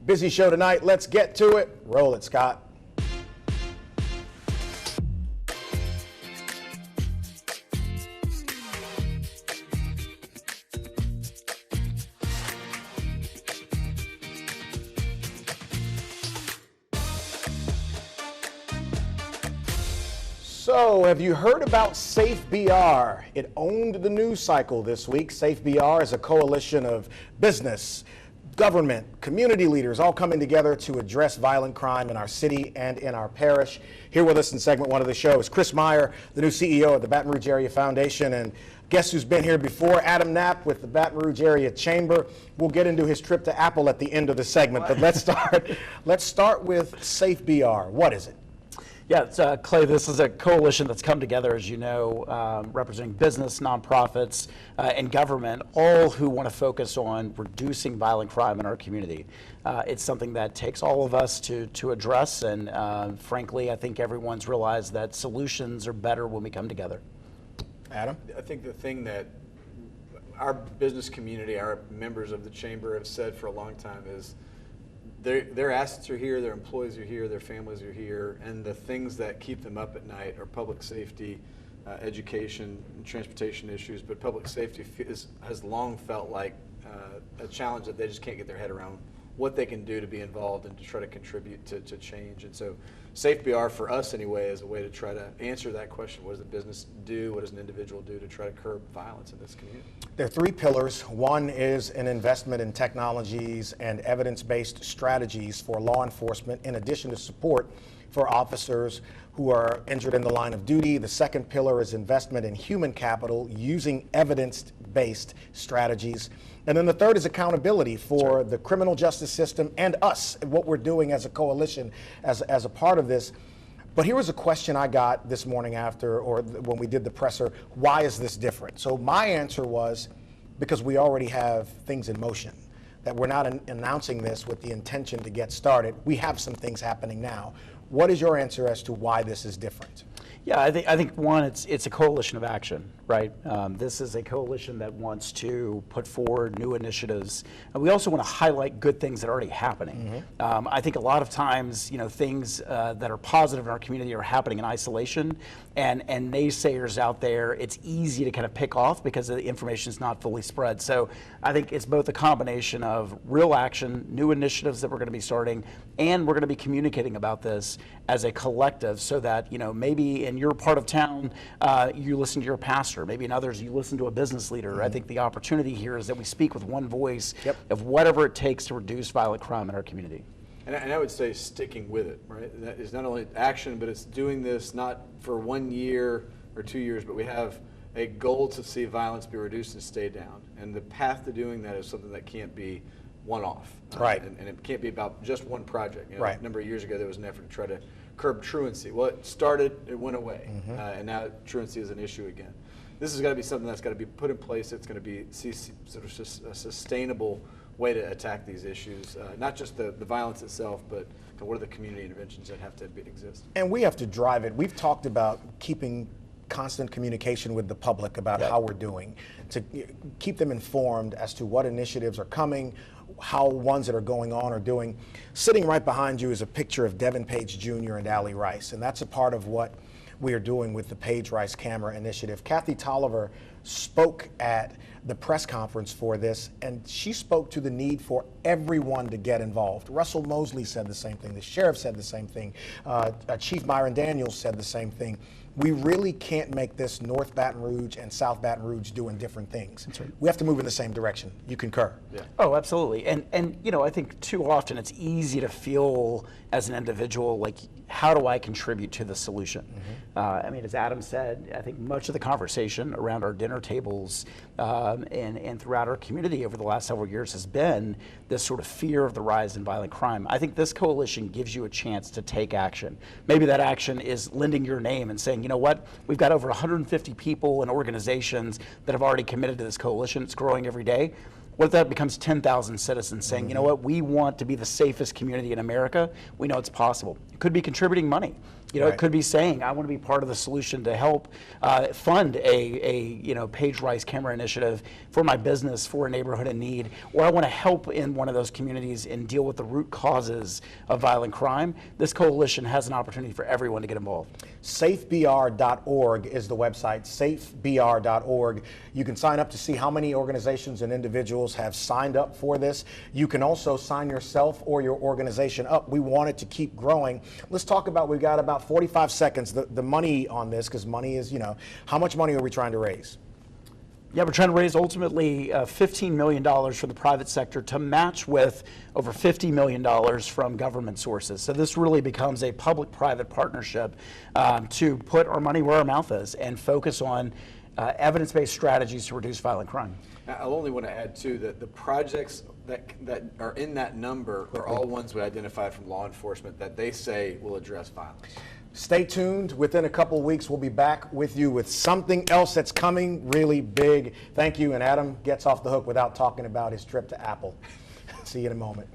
Busy show tonight. Let's get to it. Roll it, Scott. So, have you heard about SafeBR? It owned the news cycle this week. SafeBR is a coalition of business, government, community leaders all coming together to address violent crime in our city and in our parish. Here with us in segment one of the show is Chris Meyer, the new CEO of the Baton Rouge Area Foundation, and guess who's been here before? Adam Knapp with the Baton Rouge Area Chamber. We'll get into his trip to Apple at the end of the segment, but let's start with SafeBR. What is it? Yeah, Clay, this is a coalition that's come together, as you know, representing business, nonprofits, and government, all who want to focus on reducing violent crime in our community. It's something that takes all of us to address, and frankly, I think everyone's realized that solutions are better when we come together. Adam? I think the thing that our business community, our members of the Chamber have said for a long time is their assets are here, their employees are here, their families are here, and the things that keep them up at night are public safety, education, and transportation issues, but public safety has long felt like a challenge that they just can't get their head around what they can do to be involved and to try to contribute to change. And so SafeBR, for us anyway, is a way to try to answer that question. What does the business do? What does an individual do to try to curb violence in this community? There are three pillars. One is an investment in technologies and evidence-based strategies for law enforcement, in addition to support for officers who are injured in the line of duty. The second pillar is investment in human capital using evidence-based strategies. And then the third is accountability for the criminal justice system and us, and what we're doing as a coalition, as a part of this. But here was a question I got this morning when we did the presser: why is this different? So my answer was, because we already have things in motion, that we're not announcing this with the intention to get started. We have some things happening now. What is your answer as to why this is different? Yeah, I think one, it's a coalition of action, right? This is a coalition that wants to put forward new initiatives. And we also want to highlight good things that are already happening. Mm-hmm. I think a lot of times, things that are positive in our community are happening in isolation, and naysayers out there, it's easy to kind of pick off because the information is not fully spread. So I think it's both a combination of real action, new initiatives that we're going to be starting, and we're going to be communicating about this as a collective, so that maybe in your part of town you listen to your pastor, maybe in others you listen to a business leader. Mm-hmm. I think the opportunity here is that we speak with one voice of whatever it takes to reduce violent crime in our community. And I would say sticking with it, right? That is not only action, but it's doing this not for 1 year or 2 years, but we have a goal to see violence be reduced and stay down. And the path to doing that is something that can't be one-off. Right. And it can't be about just one project. Right. A number of years ago, there was an effort to try to curb truancy. Well, it started, it went away, mm-hmm. And now truancy is an issue again. This has got to be something that's got to be put in place. It's going to be sort of a sustainable way to attack these issues, not just the violence itself, but what are the community interventions that have to exist. And we have to drive it. We've talked about keeping constant communication with the public about how we're doing, to keep them informed as to what initiatives are coming, how ones that are going on are doing. Sitting right behind you is a picture of Devin Page Jr. and Allie Rice, and that's a part of what we are doing with the Page Rice Camera Initiative. Kathy Tolliver spoke at the press conference for this, and she spoke to the need for everyone to get involved. Russell Mosley said the same thing. The sheriff said the same thing. Chief Myron Daniels said the same thing. We really can't make this North Baton Rouge and South Baton Rouge doing different things. That's right. We have to move in the same direction. You concur? Yeah. Oh, absolutely. And I think too often it's easy to feel as an individual like, how do I contribute to the solution? Mm-hmm. As Adam said, I think much of the conversation around our dinner tables and throughout our community over the last several years has been this sort of fear of the rise in violent crime. I think this coalition gives you a chance to take action. Maybe that action is lending your name and saying, you know what, we've got over 150 people and organizations that have already committed to this coalition. It's growing every day. What if that becomes 10,000 citizens saying, you know what, we want to be the safest community in America? We know it's possible. It could be contributing money. You know, Right. it could be saying, I want to be part of the solution to help fund a Page Rice camera initiative for my business, for a neighborhood in need, or I want to help in one of those communities and deal with the root causes of violent crime. This coalition has an opportunity for everyone to get involved. Safebr.org is the website, safebr.org. You can sign up to see how many organizations and individuals have signed up for this. You can also sign yourself or your organization up. We want it to keep growing. Let's talk about, we've got about 45 seconds, the money on this, because money is, you know, how much money are we trying to raise? Yeah, we're trying to raise ultimately $15 million from the private sector to match with over $50 million from government sources. So this really becomes a public-private partnership to put our money where our mouth is and focus on evidence-based strategies to reduce violent crime. I'll only want to add too that the projects that are in that number are all ones we identified from law enforcement that they say will address violence. Stay tuned. Within a couple weeks, we'll be back with you with something else that's coming really big. Thank you. And Adam gets off the hook without talking about his trip to Apple. See you in a moment.